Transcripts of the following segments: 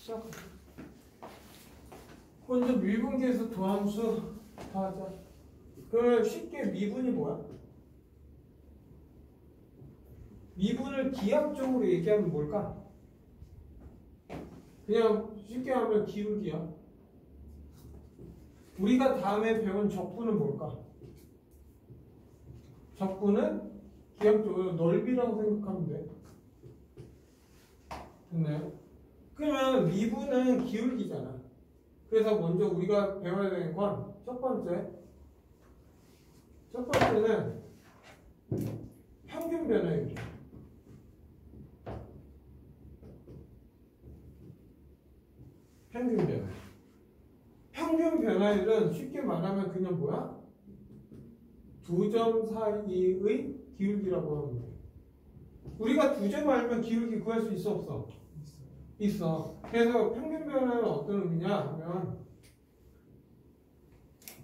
시작하자. 먼저 미분계에서 도함수 다 하자. 그러면 쉽게 미분이 뭐야? 미분을 기하학적으로 얘기하면 뭘까? 그냥 쉽게 하면 기울기야. 우리가 다음에 배운 적분은 뭘까? 적분은 기하학적으로 넓이라고 생각하면 돼. 됐나요? 그러면 미분은 기울기잖아. 그래서 먼저 우리가 배워야 되는 건 첫 번째는 평균 변화율이야. 평균 변화율. 평균 변화율은 쉽게 말하면 그냥 뭐야? 두 점 사이의 기울기라고 하면 돼. 우리가 두 점 알면 기울기 구할 수 있어 없어? 있어. 그래서 평균 변화는 어떤 의미냐 하면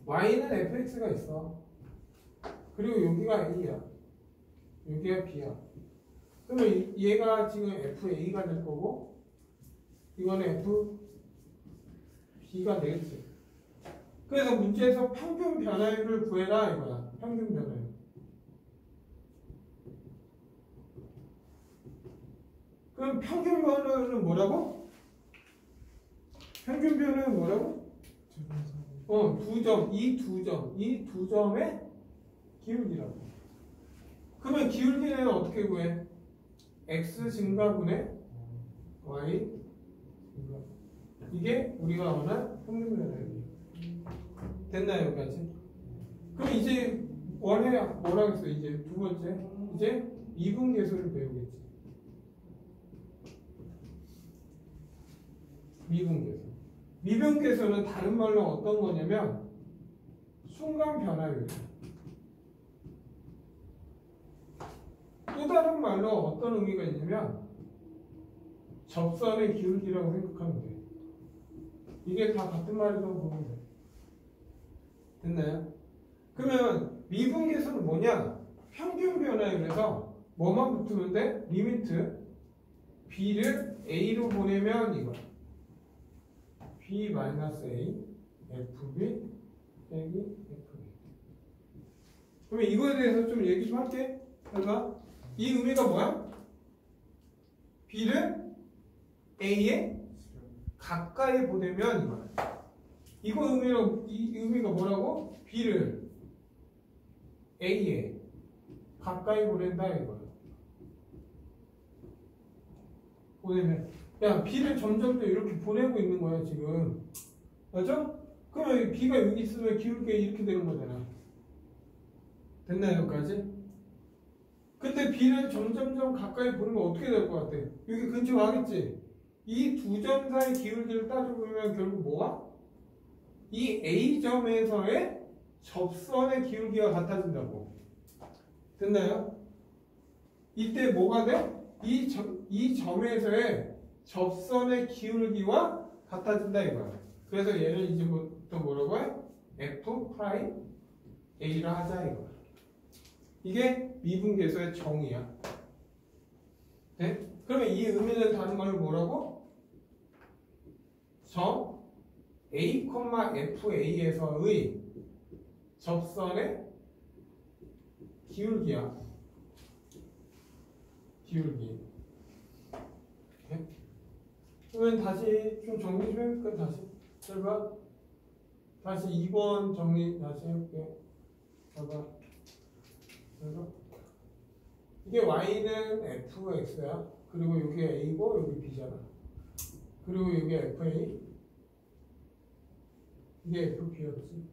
y는 fx가 있어. 그리고 여기가 a야. 여기가 b야. 그러면 얘가 지금 fa가 될 거고 이거는 fb가 되겠지. 그래서 문제에서 평균 변화율을 구해라 이거야. 평균 변화율. 그럼 평균 변화율은 뭐라고? 평균 변화율은 뭐라고? 두 점. 이 두 점의 기울기라고. 그러면 기울기는 어떻게 구해? x 증가분의 y 증가. 이게 우리가 원하는 평균 변화율이에요. 됐나요, 여기까지? 그럼 이제 원해 뭐라 그랬어? 이제 두 번째. 이제 미분계수를 배우겠지. 미분계수. 미분계수는 다른 말로 어떤 거냐면 순간 변화율. 또 다른 말로 어떤 의미가 있냐면 접선의 기울기라고 생각하면 돼. 이게 다 같은 말이라고 보면 돼. 됐나요? 그러면 미분계수는 뭐냐? 평균 변화율에서 뭐만 붙으면 돼? 리미트 b를 a로 보내면 이거 b-a fb 빼기 fb. 그러면 이거에 대해서 좀 얘기 좀 할게. 그러니까 이 의미가 뭐야? b를 a에 가까이 보내면 이거야. 이 의미가 뭐라고? b를 a에 가까이 보낸다 이거야. 보내면 야 b를 점점 더 이렇게 보내고 있는 거야 지금. 맞죠? 그러면 b가 여기 있으면 기울기가 이렇게 되는 거잖아. 됐나요 여기까지? 근데 b를 점점점 가까이 보는 거 어떻게 될 것 같아? 여기 근처 가겠지? 이 두 점 사이 기울기를 따져보면 결국 뭐가? 이 A점에서의 접선의 기울기가 같아진다고. 됐나요? 이때 뭐가 돼? 이 점에서의 접선의 기울기와 같아진다 이거야. 그래서 얘를 이제부터 뭐라고 해? F'A라 하자 이거야. 이게 미분계수의 정의야. 네? 그러면 이 의미는 다른 말로 뭐라고? 점 A, FA에서의 접선의 기울기야. 기울기. 네? 그러면 다시 좀 정리 좀 해볼까? 다시. 자, 다시 2번 정리 다시 해볼게. 봐봐. 이게 y는 fx야. 그리고 여기 a고 여기 b잖아. 그리고 여기 fa. 이게 fp였지.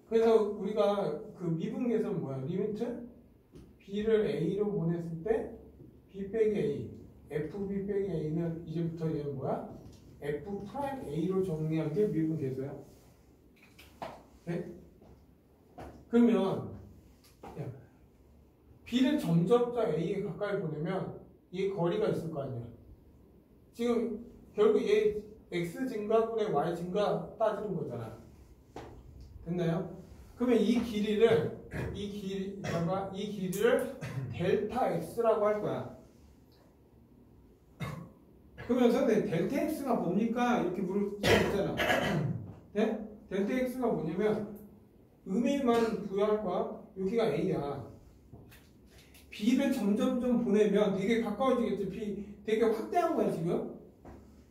그래서 우리가 그 미분계수는 뭐야? 리미트 b를 a로 보냈을 때 b 빼기 a, fb 빼기 a는 이제부터 얘는 뭐야? f 프라임 a로 정리한 게 미분계수야. 네? 그러면 야, b를 점점 더 a에 가까이 보내면 이 거리가 있을 거 아니야. 지금 결국 얘 x 증가분의 y 증가 따지는 거잖아. 됐나요? 그러면 이 길이를 델타 x라고 할 거야. 그러면 선생님 델타 x가 뭡니까? 이렇게 물을 수 있잖아. 네? 델타 x가 뭐냐면 의미만 부여할 거야. 여기가 a야. b를 점점점 보내면 되게 가까워지겠지. b 되게 확대한 거야 지금.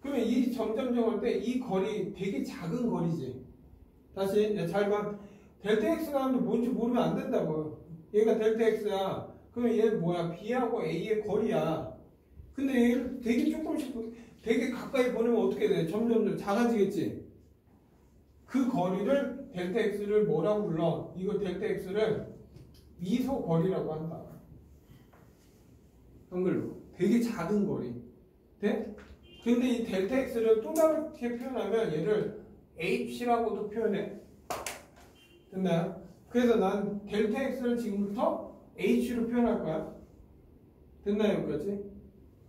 그러면 이 점점점 할 때 이 거리 되게 작은 거리지. 다시 잘 봐. 델타 x가 하는데 뭔지 모르면 안 된다고. 얘가 델타 x야. 그러면 얘는 뭐야? b하고 a의 거리야. 근데 얘를 되게 조금씩 되게 가까이 보내면 어떻게 돼? 점점 작아지겠지. 그 거리를 델타 x를 뭐라고 불러? 이거 델타 x를 미소 거리라고 한다. 한글로 되게 작은 거리. 돼? 근데 이 델타 x를 또 다르게 표현하면 얘를 h라고도 표현해. 됐나요? 그래서 난 델타 x를 지금부터 h로 표현할 거야. 됐나요? 여기까지?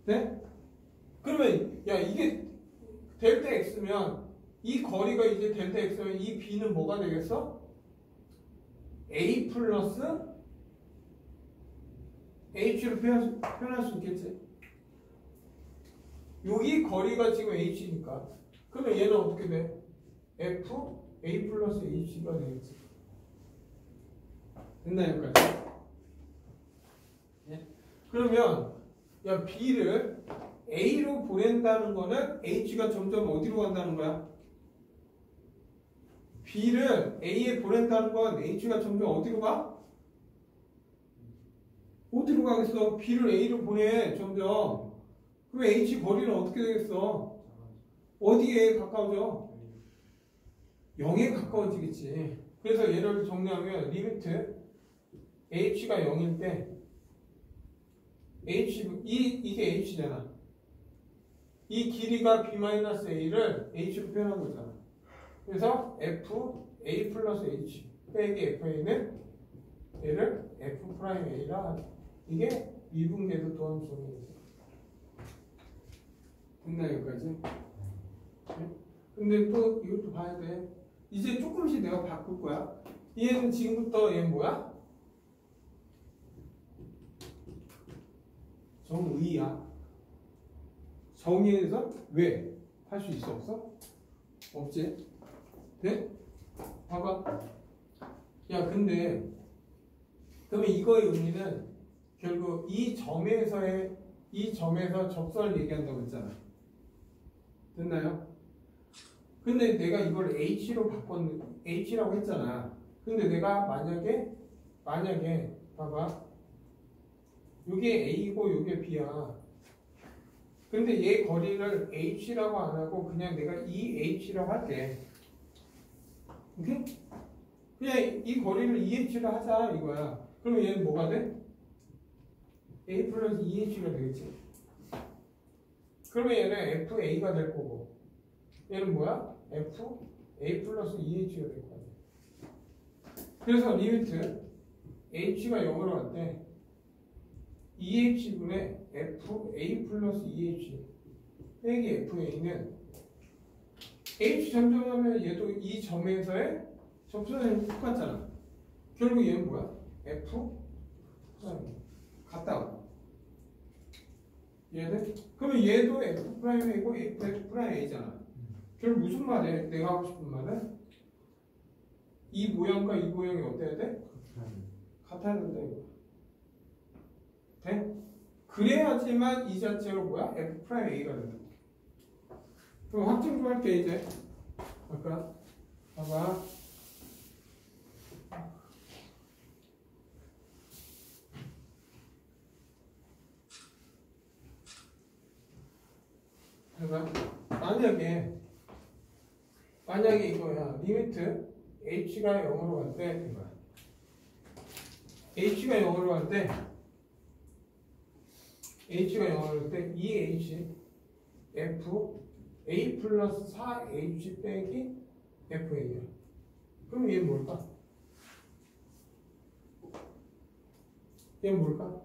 네? 그러면 야 이게 델타 x면 이 거리가 이제 델타 x면 이 b는 뭐가 되겠어? a 플러스 h로 표현할 수 있겠지? 여기 거리가 지금 h니까 그러면 얘는 어떻게 돼? f a 플러스 h가 되겠지. 됐나요? 여기까지? 네? 그러면 야 b를 a로 보낸다는 거는 h가 점점 어디로 간다는 거야? b를 a에 보낸다는 건 h가 점점 어디로 가? 어디로 가겠어? b를 a로 보내 점점. 그럼 h 거리는 어떻게 되겠어? 어디에 가까워져? 0에 가까워지겠지. 그래서 얘를 정리하면 리미트 h가 0일 때 이게 h잖아. 이 길이가 b-a를 h로 표현한 거잖아. 그래서 f a 플러스 h 빼기 fa는 얘를 f'a라 이게 미분계도 도함수입니다. 됐나 여기까지? 네? 근데 또 이것도 봐야 돼. 이제 조금씩 내가 바꿀 거야. 얘는 지금부터 얘는 뭐야? 정의야. 정의에서 왜? 할 수 있어 없어? 없지? 네? 봐봐. 야 근데 그러면 이거의 의미는 결국 이 점에서 접선을 얘기한다고 했잖아. 됐나요? 근데 내가 이걸 h로 h라고 했잖아. 근데 내가 만약에 봐봐. 이게 a고 이게 b야. 근데 얘 거리를 h라고 안 하고 그냥 내가 h라고 할게. 오케이? 그냥 이 거리를 h로 하자 이거야. 그러면 얘는 뭐가 돼? a 플러스 h가 되겠지. 그러면 얘는 fa가 될 거고 얘는 뭐야? fa 플러스 eh가 될 거야. 그래서 리미트 h가 0으로 갈 때 eh분의 fa 플러스 eh 빼기 fa는 h 점점하면 얘도 이 점에서의 접선이 똑같잖아. 결국 얘는 뭐야? f 같다. 얘는 그러면 얘도 f'a고 f'a잖아. 결국 무슨 말이야? 내가 하고 싶은 말은 이 모양과 이 모양이 어때야 돼? 같아야 된다 이거. 돼? 그래야지만 이 자체로 뭐야? f'a가 된다. 그럼 확증 좀 할게 이제. 아까 봐봐. 만약에 이거야. 리미트 h가 0으로 갈 때 이거야. h가 0으로 갈 때 이 h f a 플러스 4h 빼기 fa야. 그럼 얘는 뭘까? 얘는 뭘까?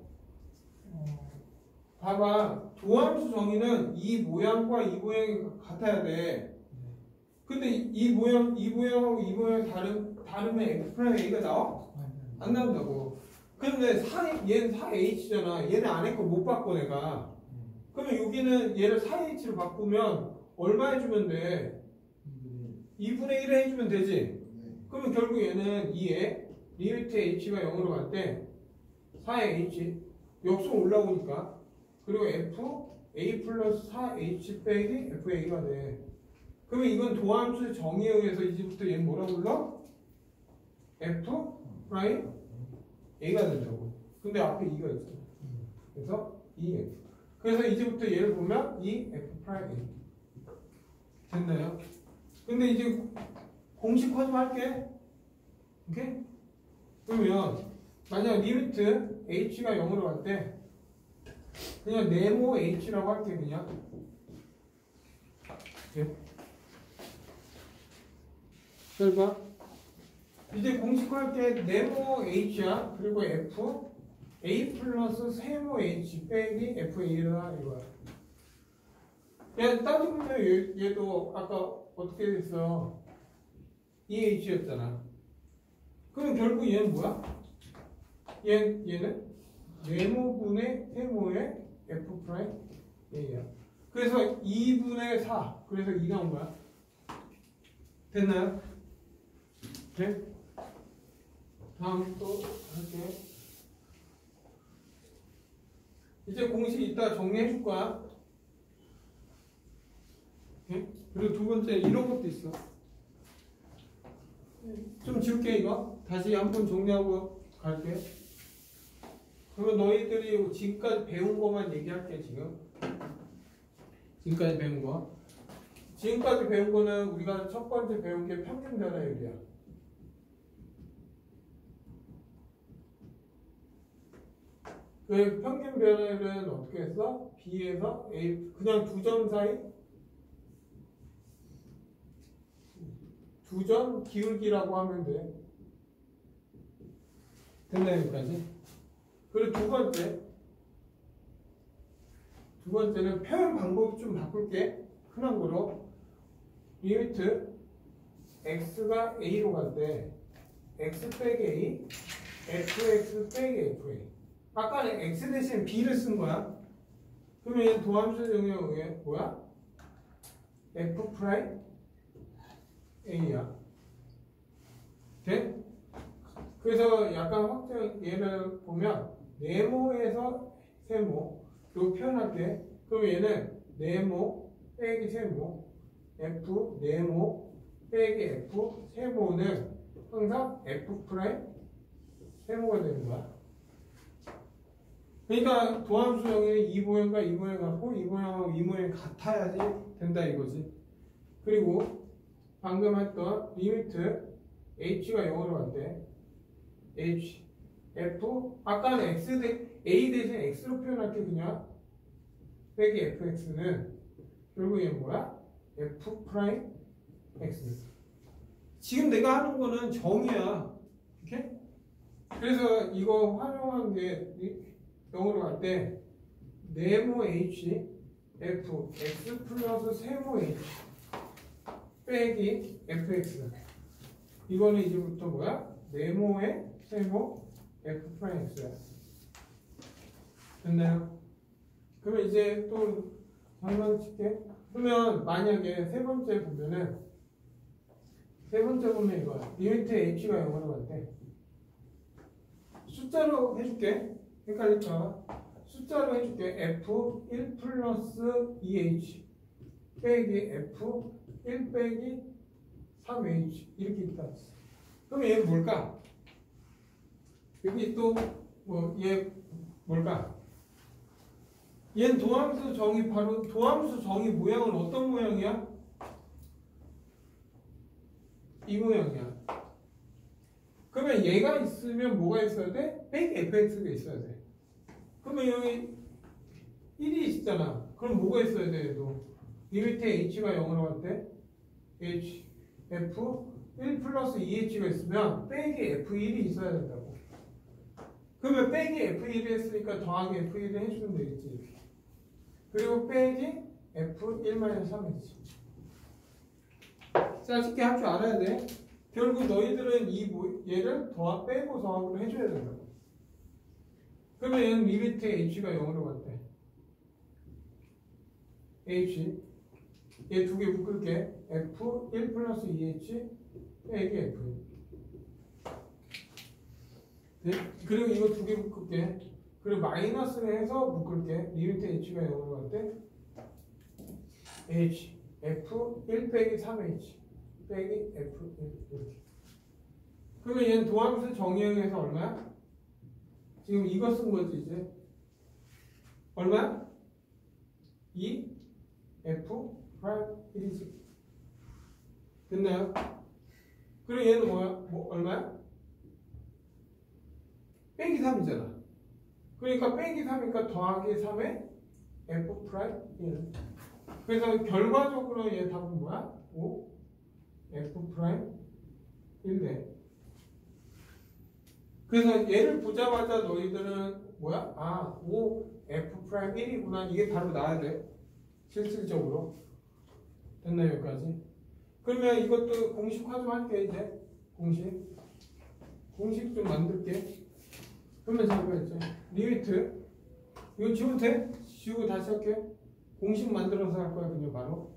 봐봐. 도함수 정의는 이 모양과 이 모양이 같아야 돼. 근데 이 모양하고 이 모양이 다르면 f'a가 나와? 안 나온다고. 근데 얘는 4h잖아. 얘는 안에 거 못 바꿔 내가. 그러면 여기는 얘를 4h로 바꾸면 얼마 해주면 돼? 2분의 1을 해주면 되지? 그러면 결국 얘는 2에 리미트 h가 0으로 갈 때 4의 h 역수 올라오니까 그리고 f a 플러스 4h 빼기 fa가 돼. 그러면 이건 도함수 정의에 의해서 이제부터 얘는 뭐라고 불러? f 프라임 a가 된다고. 근데 앞에 2가 있잖아. 그래서 2f. 그래서 이제부터 얘를 보면 2f 프라임 a. 됐나요? 근데 이제 공식화 좀 할게. 오케이? 그러면 만약 리미트 h가 0으로 갈 때 그냥 네모 h라고 할게. 그냥 이렇게. 잘 봐. 이제 공식화할게. 네모 h야. 그리고 f a 플러스 세모 h 빼기 fa라 이거야. 야, 따지면 얘도 아까 어떻게 됐어? 2h였잖아. 그럼 결국 얘는 뭐야? 얘는 네모분의 세모의 f 프라임 a야. 그래서 2분의 4. 그래서 2 나온 거야. 됐나요? 네? 다음 또 할게. 이제 공식 이따 정리해 줄 거야. 오케이? 그리고 두 번째 이런 것도 있어. 좀 지울게 이거. 다시 한번 정리하고 갈게. 그러면 너희들이 지금까지 배운 것만 얘기할게 지금. 지금까지 배운 거. 지금까지 배운 거는 우리가 첫 번째 배운 게 평균 변화율이야. 그 평균 변화율은 어떻게 했어? B에서 A 그냥 두 점 사이 두 점 기울기라고 하면 돼. 됐나요 여기까지? 그리고 두 번째는 표현 방법 좀 바꿀게. 흔한 거로 리미트 x가 a로 갈 때 x 빼기 a fx 빼기 fa. 아까는 x 대신 b를 쓴 거야. 그러면 얘는 도함수 정의에 의해 뭐야? f 프라임 a야. 돼? 그래서 약간 확정 얘를 보면 네모에서 세모로 표현할게. 그럼 얘는 네모 빼기 세모 f 네모 빼기 f 세모는 항상 f 프라임 세모가 되는 거야. 그러니까 도함수 정의는 이 모양과 이 모양 같고 이 모양하고 이 모양이 같아야지 된다 이거지. 그리고 방금 했던 리미트 h가 0으로 갈 때 h f 아까는 x a 대신 x로 표현할게. 그냥 빼기 fx는 결국 얘는 뭐야? f 프라임 x. 지금 내가 하는 거는 정의야. 오케이? 그래서 이거 활용한 게 0으로 갈 때 네모 h f x 플러스 세모 h 빼기 fx. 이거는 이제부터 뭐야? 네모의 세모 f 프라임 x야. 됐나요? 그러면 이제 또 장난 칠게. 그러면 만약에 세 번째 보면 이거야. 리미트 h가 0으로 갈 때 숫자로 해줄게. 헷갈릴까? 숫자로 해줄게. f1 플러스 2h 빼기 f1 빼기 3h 이렇게 있다. 그럼 얘는 뭘까? 여기 또 뭐 얘 뭘까? 얘는 도함수 정의 바로 도함수 정의 모양은 어떤 모양이야? 이 모양이야. 그러면 얘가 있으면 뭐가 있어야 돼? 빼기 fx가 있어야 돼. 그러면 여기 1이 있잖아. 그럼 뭐가 있어야 돼? 얘도 리미트 h가 0으로 갈 때 h f 1 플러스 2h가 있으면 빼기 f1이 있어야 된다고. 그러면 빼기 f1을 했으니까 더하기 f1을 해주면 되겠지. 이렇게. 그리고 빼기 f1-3h. 짜집게 할 줄 알아야 돼. 결국 너희들은 얘를 빼고 더하기로 해줘야 된다고. 그러면 얘는 리미트 h가 0으로 갈 때 H 얘 두 개 묶을게. F 1 플러스 2H 빼기 F. 네? 그리고 이거 두 개 묶을게. 그리고 마이너스를 해서 묶을게. 리미트 H가 0으로 갈 때 H F 1 빼기 3H 빼기 F 1 이렇게. 그러면 얘는 도함수 정의형에서 얼마야? 지금 이거 쓴 거지 이제. 얼마야? 2 F 프라임 1이지. 됐나요? 그리고 얘는 뭐야? 뭐 얼마야? 빼기 3이잖아. 그러니까 빼기 3이니까 더하기 3에 F 프라임 1. 그래서 결과적으로 얘 답은 뭐야? 5 F 프라임 1네. 그래서 얘를 보자마자 너희들은 뭐야? 아, 5 F 프라임 1이구나. 이게 바로 나와야 돼. 실질적으로. 됐나요? 여기까지? 그러면 이것도 공식화 좀 할게 이제. 공식 좀 만들게. 그러면 잠깐 있죠. 리미트. 이거 지워도 돼? 지우고 다시 할게. 공식 만들어서 할 거야 그냥 바로.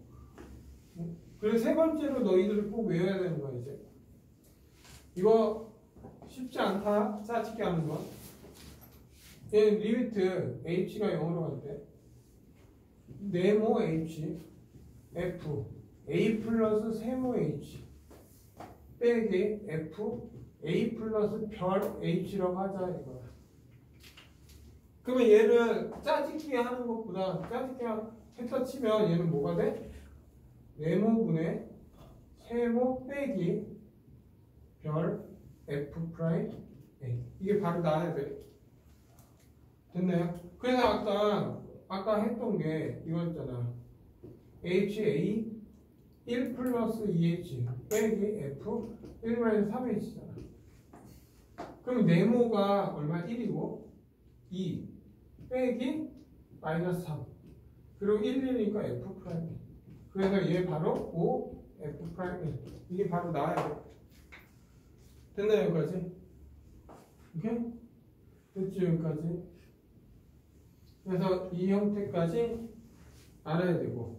그리고 세 번째로 너희들이 꼭 외워야 되는 거야 이제. 이거 쉽지 않다. 짜집게 하는 거. 얘 리미트 h가 0으로 갈 때 네모 h f a 플러스 세모 h 빼기 f a 플러스 별 h라고 하자 이거야. 그러면 얘를 짜집기 하는 것보다 짜집기 했다 치면 얘는 뭐가 돼? 네모분의 세모 빼기 별 f 프라임 a. 이게 바로 나와야 돼. 됐나요? 그래서 아까 했던 게 이거였잖아. HA 1 플러스 2H 빼기 F 1 마이너스 3H잖아. 그럼 네모가 얼마? 1이고 2 빼기 마이너스 3 그리고 1이니까 F 프라임. 그래서 얘 바로 5 F 프라임. 이게 바로 나와야 돼. 됐나요? 여기까지? 오케이? 됐지? 여기까지? 그래서 이 형태까지 알아야 되고.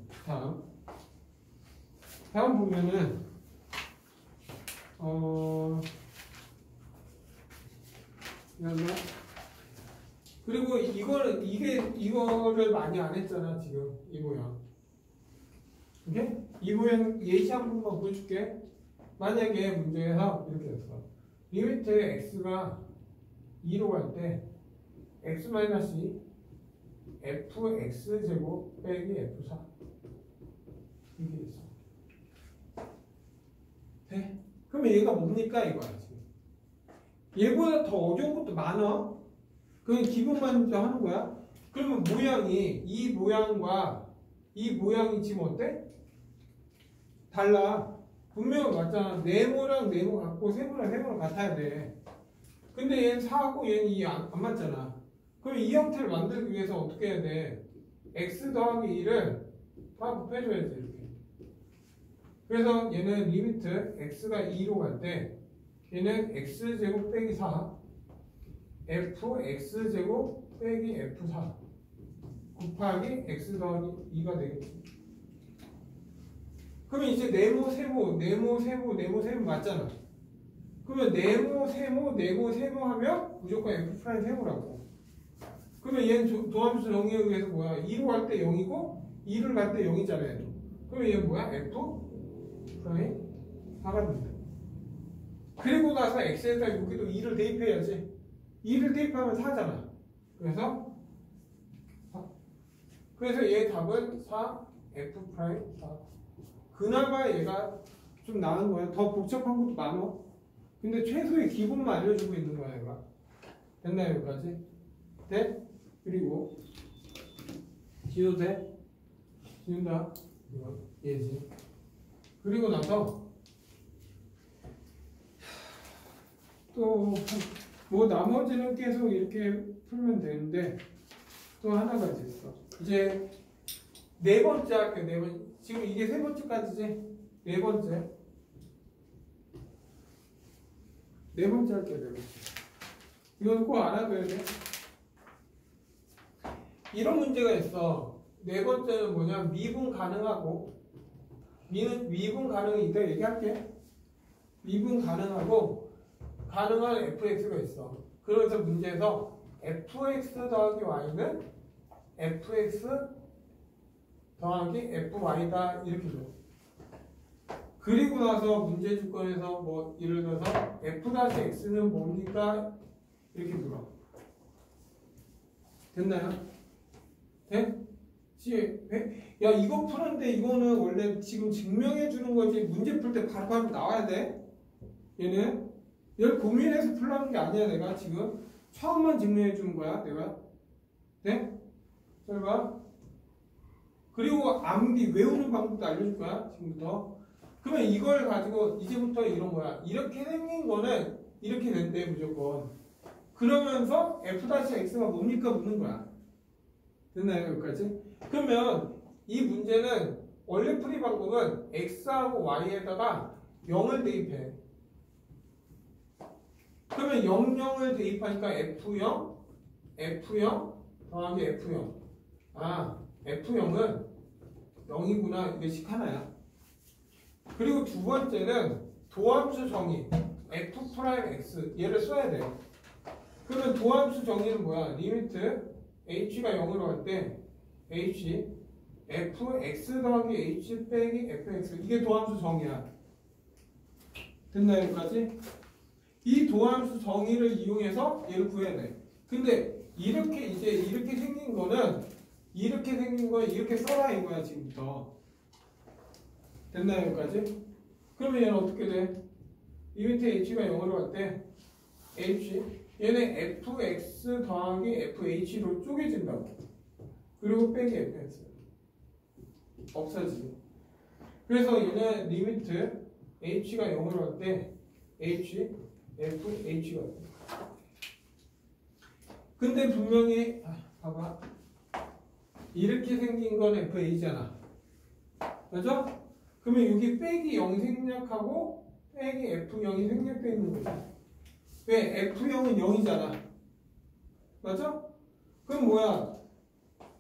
다음 보면은 그리고 이거를 많이 안 했잖아 지금 이 모양. 오케이? 이 모양 예시 한 번만 보여줄게. 만약에 문제에서 이렇게 됐어. 리미트 x가 2로 갈 때 x-2 fx제곱 빼기 f4 이게 있어. 돼? 그러면 얘가 뭡니까 이거야 지금. 얘보다 더 어려운 것도 많아. 그건 기본 먼저 하는 거야. 그러면 모양이 이 모양과 이 모양이 지금 어때? 달라. 분명히 맞잖아. 네모랑 네모 같고 세모랑 세모랑 같아야 돼. 근데 얘는 4하고 얘는 2 안 맞잖아. 그럼 이 형태를 만들기 위해서 어떻게 해야 돼? x 더하기 2를 다 곱해줘야지 이렇게. 그래서 얘는 리미트 x가 2로 갈 때 얘는 x제곱 빼기 4 fx제곱 빼기 f4 곱하기 x 더하기 2가 되겠지. 그러면 이제 네모 세모 네모 세모 네모 세모 맞잖아. 그러면 네모 세모 네모 세모 하면 무조건 f 프라임 세모라고. 그러면 얘는 도함수 정의에 의해서 뭐야? 2로 갈 때 0이고 2를 갈 때 0이잖아요. 그러면 얘는 뭐야? f 프라임 4가 됩니다. 그리고 나서 x에다 여기도 2를 대입해야지. 2를 대입하면 4잖아. 그래서 얘 답은 4 f 프라임 4. 그나마 얘가 좀 나은 거야. 더 복잡한 것도 많어. 근데 최소의 기본만 알려주고 있는 거야 얘가. 됐나요 여기까지? 돼? 그리고 지워도 돼? 지운다. 이거 얘지. 그리고 나서 또 뭐 나머지는 계속 이렇게 풀면 되는데 또 하나가 있어. 이제 네 번째 할게. 네 번째. 지금 이게 세 번째까지지? 네 번째. 네 번째 할게. 네 번째. 이건 꼭 알아둬야 돼. 이런 문제가 있어. 네 번째는 뭐냐? 미분 가능하고 미분 가능은 이따 얘기할게. 미분 가능하고 가능한 fx가 있어. 그래서 문제에서 fx 더하기 y는 fx 더하기 fy다 이렇게 줘. 그리고 나서 문제 조건에서 뭐 예를 들어서 f-x는 뭡니까? 이렇게 물어. 됐나요? 돼? 야 이거 푸는데 이거는 원래 지금 증명해 주는 거지 문제 풀 때 바로바로 나와야 돼. 얘는 얘를 고민해서 풀라는 게 아니야. 내가 지금 처음만 증명해 주는 거야. 내가 돼? 잘 봐. 그리고 암기 외우는 방법도 알려줄 거야. 지금부터. 그러면 이걸 가지고 이제부터 이런 거야. 이렇게 생긴 거는 이렇게 된대 무조건. 그러면서 f-x가 뭡니까 묻는 거야. 됐나요? 여기까지? 그러면 이 문제는 원래 풀이 방법은 x하고 y에다가 0을 대입해. 그러면 0을 대입하니까 f0 더하기 f0. 아, f0은 0이구나. 이게 식 하나야. 그리고 두 번째는 도함수 정의 f'(x) 얘를 써야 돼. 그러면 도함수 정의는 뭐야? 리미트 h가 0으로 갈 때 h fx 더하기 h 빼기 fx 이게 도함수 정의야. 됐나요? 여기까지? 이 도함수 정의를 이용해서 얘를 구해야 돼. 근데 이렇게 이제 이렇게 생긴 거는 이렇게 써라 이거야 지금부터. 됐나요? 여기까지? 그러면 얘는 어떻게 돼? 리미트 h가 0으로 갈 때 h 얘는 fx 더하기 fh로 쪼개진다고. 그리고 빼기 fx 없어지지. 그래서 얘는 리미트 h가 0으로 갈 때 h fh가 돼. 근데 분명히 봐봐 이렇게 생긴 건 fa잖아. 맞죠? 그러면 여기 빼기 0 생략하고 빼기 f0이 생략되어 있는 거지. 왜? f0은 0이잖아. 맞죠? 그럼 뭐야?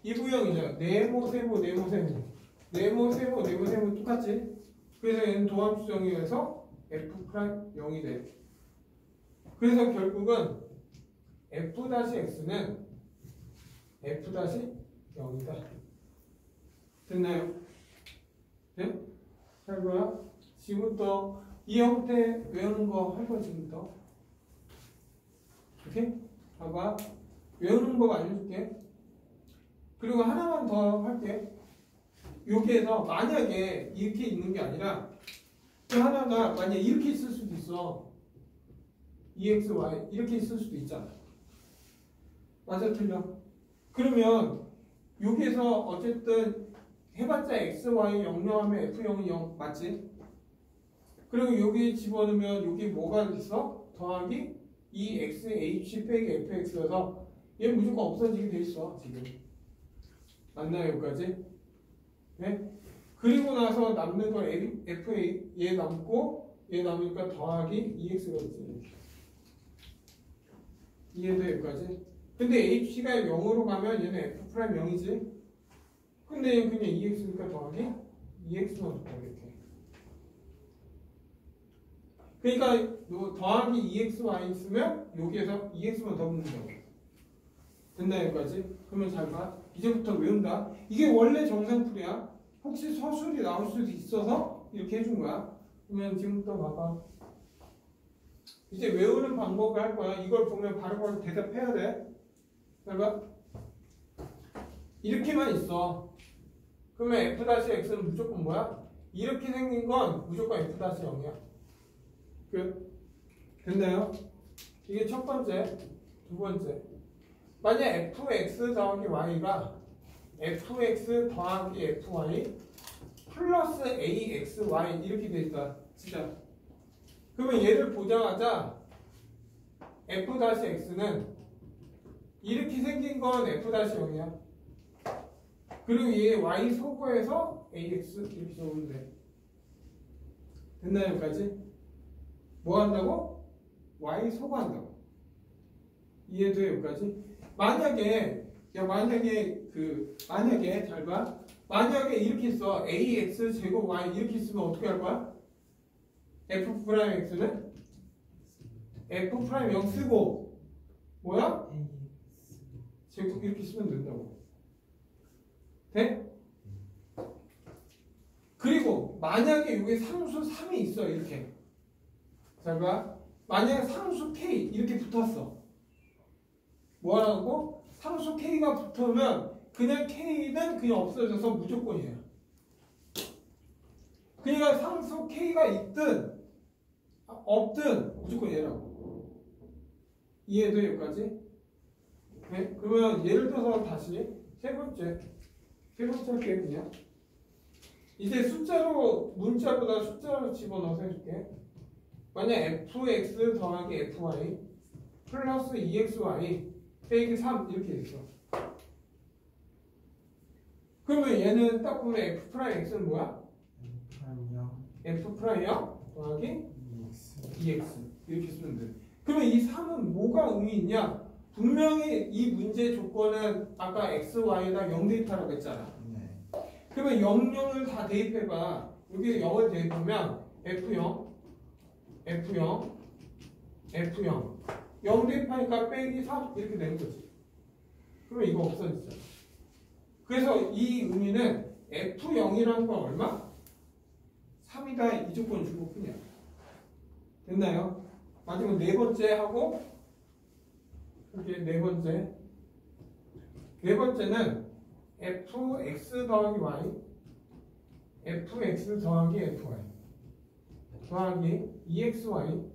이부형이잖아. 네모 세모 똑같지? 그래서 얘는 도함수 정의에서 f'0이 돼. 그래서 결국은 f-x는 f-0이다. 됐나요? 네? 잘 봐. 지금부터 이 형태 외우는 거 할 거야 지금부터. 오케이? 봐봐. 외우는 법 알려줄게. 그리고 하나만 더 할게. 여기에서 만약에 이렇게 있는 게 아니라 그 하나가 만약에 이렇게 있을 수도 있어. EX, Y 이렇게 있을 수도 있잖아. 맞아 틀려? 그러면 여기에서 어쨌든 해봤자 X, Y 0하면 F0은 0 맞지? 그리고 여기 집어넣으면 여기 뭐가 있어? 더하기 2XH 빼기 FX여서 얘 무조건 없어지게 돼 있어 지금. 맞나요 여기까지? 네? 그리고 나서 남는 건 FA 얘 남고 얘 남으니까 더하기 2X가 있지. 이해돼 여기까지? 근데 H가 0으로 가면 얘는 F'0이지? 근데 얘는 그냥 2X니까 더하기 2X만 줬다 이렇게. 그러니까 더하기 2XY 있으면 여기에서 2X만 더 붙는 거고. 됐나 여기까지? 그러면 잘 봐. 이제부터 외운다. 이게 원래 정상풀이야. 혹시 서술이 나올 수도 있어서 이렇게 해준 거야. 그러면 지금부터 봐봐. 이제 외우는 방법을 할 거야. 이걸 보면 바로바로 대답해야 돼. 잘 봐. 이렇게만 있어. 그러면 f-x는 무조건 뭐야? 이렇게 생긴 건 무조건 f-0이야. 끝. 됐나요? 이게 첫 번째. 두 번째. 만약 fx 더하기 y가 fx 더하기 fy 플러스 axy 이렇게 돼 있다. 진짜. 그러면 얘를 보자마자 f-x는 이렇게 생긴 건 f-0이야. 그리고 얘 y 소거해서 ax 이렇게 적으면 돼. 됐나요 여기까지? 뭐 한다고? y 소거한다고. 이해돼 여기까지? 만약에 만약에 잘 봐. 만약에 이렇게 써 ax 제곱 y 이렇게 쓰면 어떻게 할 거야? f 프라임 x는 f 프라임 0 쓰고 뭐야? 제곱 이렇게 쓰면 된다고. 돼? 그리고 만약에 여기 상수 3이 있어 이렇게. 잘 봐. 만약에 상수 k 이렇게 붙었어. 뭐 하라고? 상수 k가 붙으면 그냥 k는 그냥 없어져서 무조건이에요. 그러니까 상수 k가 있든 없든 무조건 얘라고. 이해돼 여기까지? 네? 그러면 예를 들어서 다시 세 번째 할게요 그냥. 이제 숫자로 문자보다 숫자로 집어넣어서 해줄게. 만약 fx 더하기 fy 플러스 2xy 빼기 3 이렇게 있어. 그러면 얘는 딱 보면 f 프라임 x는 뭐야? f 프라임 0 더하기 2x 이렇게 쓰면 돼. 그러면 이 3은 뭐가 의미 있냐? 분명히 이 문제 조건은 아까 x, y에다 0 대입하라고 했잖아. 그러면 0을 다 대입해봐. 여기 0을 대입하면 f0 0 대입하니까 빼기 3 이렇게 되는 거지. 그러면 이거 없어지잖아. 그래서 이 의미는 f0이라는 건 얼마? 3이다 이 조건 주고 뿐이야. 됐나요? 마지막 네 번째 하고 이렇게 네 번째는 fx 더하기 y fx 더하기 fy 더하기 2xy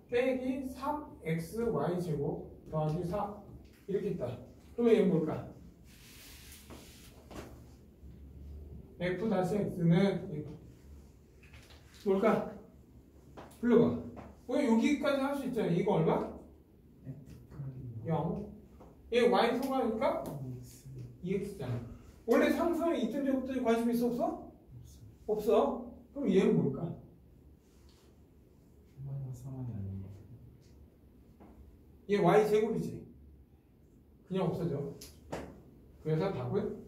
빼기 3xy 제곱 더하기 4 이렇게 있다. 그러면 얘는 뭘까? f 다시 x는 뭘까? 불러봐. 왜 여기까지 할 수 있잖아. 이거 얼마? 0. 얘 y 소가니까 2x잖아. 원래 상수에 있던 적들이 관심 있어 없어? 없어. 그럼 얘는 뭘까? 얘 y 제곱이지. 그냥 없어져. 그래서 답은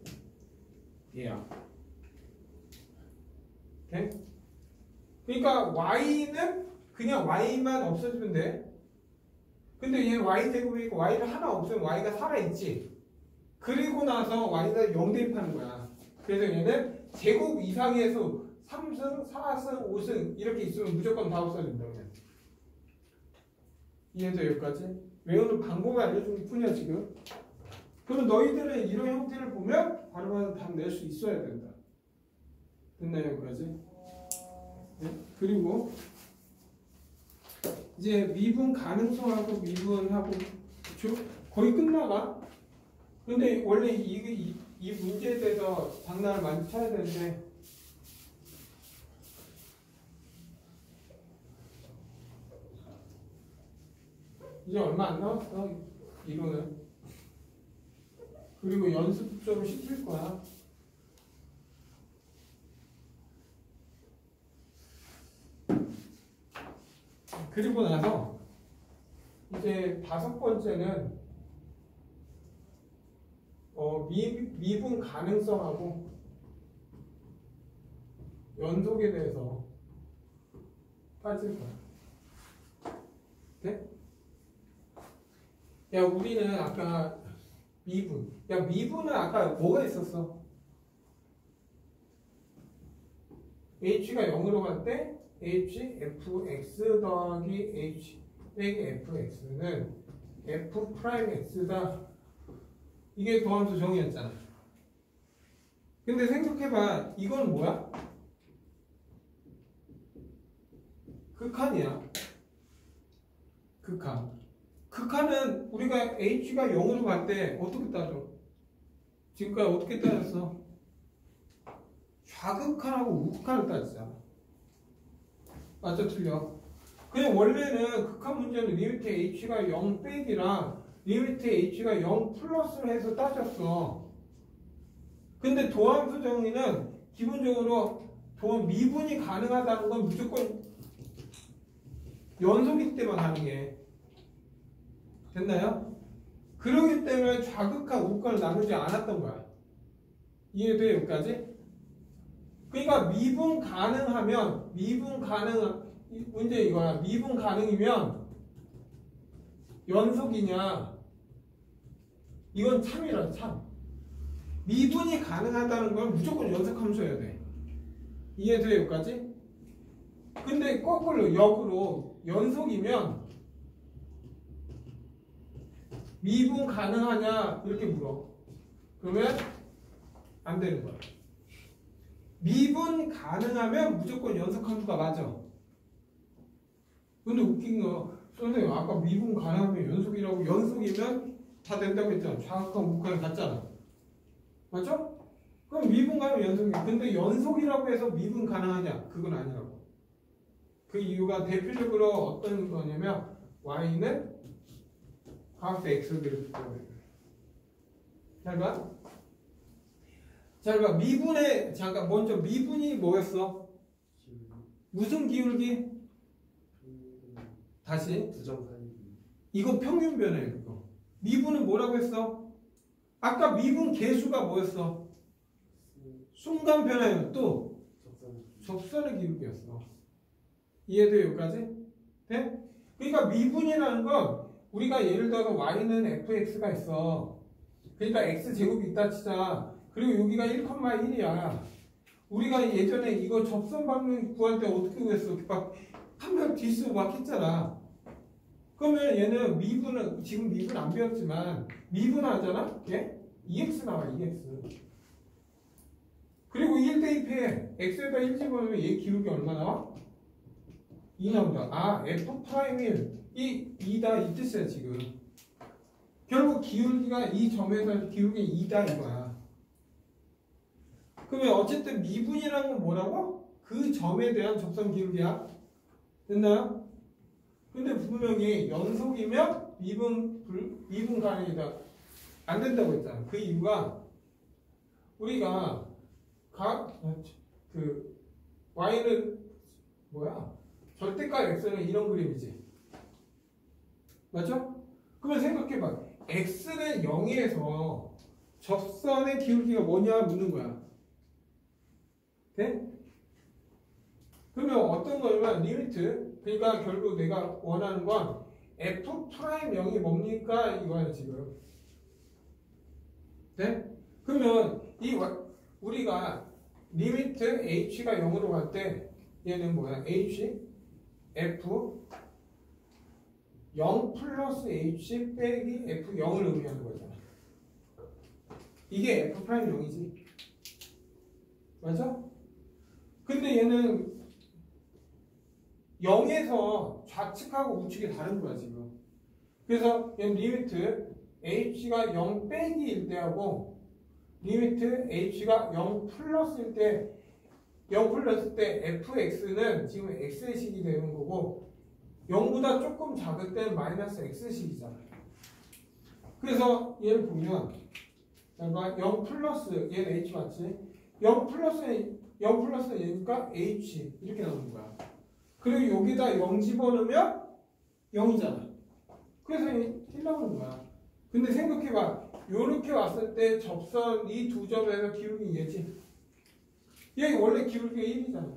얘야. 오케이? 그러니까 y는 그냥 y만 없어지면 돼. 근데 얘 y 제곱이니까 y를 하나 없으면 y가 살아있지. 그리고 나서 y가 0 대입하는 거야. 그래서 얘는 제곱 이상의 수 3승, 4승, 5승 이렇게 있으면 무조건 다 없어진다. 이해돼 여기까지? 외우는 방법을 알려준 뿐이야 지금. 그럼 너희들은 이런 형태를 보면 바로바로 답 낼 수 있어야 된다. 됐나요 여기까지? 네? 그리고 이제 미분 가능성하고 미분하고 거의 끝나가. 근데 원래 이 문제에 대해서 장난을 많이 쳐야 되는데 이제 얼마 안 남았어 이거는. 그리고 연습적으로 시킬 거야. 그리고 나서 이제 다섯 번째는 미분 가능성하고 연속에 대해서 따질 거야. 네? 야 우리는 아까 미분은 아까 뭐가 있었어? h가 0으로 갈 때 h fx 더하기 h 빼기 fx는 f 프라임 x다. 이게 도함수 정의였잖아. 근데 생각해봐. 이건 뭐야? 극한이야. 극한은 우리가 h가 0으로 갈 때 어떻게 따져? 지금까지 어떻게 따졌어? 좌극한하고 우극한을 따지잖아. 맞죠? 틀려? 그냥 원래는 극한 문제는 리미트 h가 0 빼기랑 리미트 h가 0 플러스를 해서 따졌어. 근데 도함수 정의는 기본적으로 미분이 가능하다는 건 무조건 연속일 때만 가능해. 됐나요? 그러기 때문에 좌극과 우극을 나누지 않았던 거야. 이해돼 여기까지? 그러니까 미분 가능하면 문제 이거야. 미분 가능이면 연속이냐? 이건 참이라 참. 미분이 가능하다는 건 무조건 연속함수여야 돼. 이해돼 여기까지? 근데 거꾸로 역으로 연속이면 미분 가능하냐 이렇게 물어. 그러면 안 되는 거야. 미분 가능하면 무조건 연속함수가 맞아. 근데 웃긴 거 선생님 아까 미분 가능하면 연속이라고 연속이면 다 된다고 했잖아. 좌극과 우극이 같잖아. 맞죠? 그럼 미분 가능하면 연속이야. 근데 연속이라고 해서 미분 가능하냐? 그건 아니라고. 그 이유가 대표적으로 어떤 거냐면 y는 가스 x를 이렇게 보여요. 잘 봐. 잘 봐. 미분의 잠깐 먼저 미분이 뭐였어? 무슨 기울기? 다시. 부정 사이. 이거 평균 변화예요. 이거. 미분은 뭐라고 했어? 아까 미분 계수가 뭐였어? 순간 변화예요. 또 접선의 기울기였어. 이해돼요 여기까지? 돼? 그러니까 미분이라는 건 우리가 예를 들어서 y는 fx가 있어. 그러니까 x제곱이 있다 치자. 그리고 여기가 1,1이야. 우리가 예전에 이거 접선 방향 구할 때 어떻게 구했어? 막 한 명 뒤쓰고 막 했잖아. 그러면 얘는 미분은 지금 미분 안 배웠지만 미분하잖아? 얘? 2x 나와 2x. 그리고 1 대입해. x에다 1 집어넣으면 얘 기울기 얼마 나와? 2 나온다. 아 f'1 이 2다 이 뜻이야 지금. 결국 기울기가 이 점에서 기울기 2다 이거야. 그러면 어쨌든 미분이라는 건 뭐라고? 그 점에 대한 접선 기울기야. 됐나요? 근데 분명히 연속이면 미분 가능이다. 안 된다고 했잖아. 그 이유가 우리가 y는 뭐야? 절대값 x는 이런 그림이지. 맞죠? 그러면 생각해봐. x는 0에서 접선의 기울기가 뭐냐 묻는 거야. 돼? 그러면 어떤 거냐면 리미트. 그러니까 결국 내가 원하는 건 f'0이 뭡니까? 이거야 지금. 네? 그러면 우리가 리미트 h가 0으로 갈 때 얘는 뭐야? h f 0 플러스 h 빼기 f0을 의미하는 거잖아. 이게 f'0이지. 맞아? 근데 얘는 0에서 좌측하고 우측이 다른 거야 지금. 그래서 얘는 리미트 h가 0 빼기일 때하고 리미트 h가 0 플러스일 때 0 플러스 때 fx는 지금 x식이 되는 거고 0보다 조금 작을 때 마이너스 x식이잖아. 그래서 얘를 보면 0 플러스 얘는 h 맞지? 0 플러스 얘니까 h 이렇게 나오는 거야. 그리고 여기다 0 집어넣으면 0이잖아. 그래서 1 나오는 거야. 근데 생각해봐. 요렇게 왔을 때 접선 이 두 점에서 기울기 얘지. 얘 원래 기울기가 1이잖아.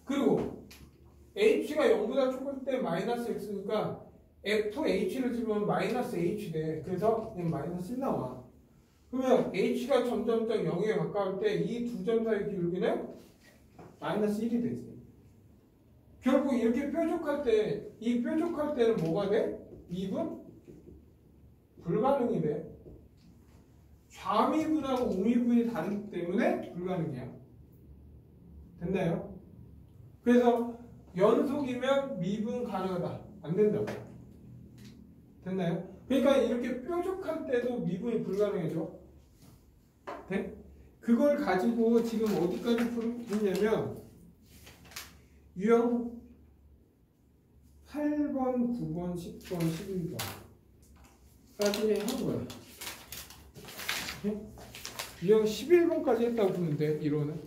그리고 h가 0보다 조금 때 마이너스 x니까 fh를 집으면 마이너스 h 돼. 그래서 얘는 마이너스 1 나와. 그러면 h가 점점점 0에 가까울 때 이 두 점 사이 기울기는 마이너스 1이 되지. 결국 이렇게 뾰족할 때, 이 뾰족할 때는 뭐가 돼? 미분? 불가능이 돼. 좌미분하고 우미분이 다르기 때문에 불가능이야. 됐나요? 그래서 연속이면 미분 가능하다. 안 된다고. 됐나요? 그러니까 이렇게 뾰족할 때도 미분이 불가능해져. 돼? 그걸 가지고 지금 어디까지 풀었냐면 유형 8번, 9번, 10번, 11번까지 한 거야. 유형 11번까지 했다고 보는데 이론은.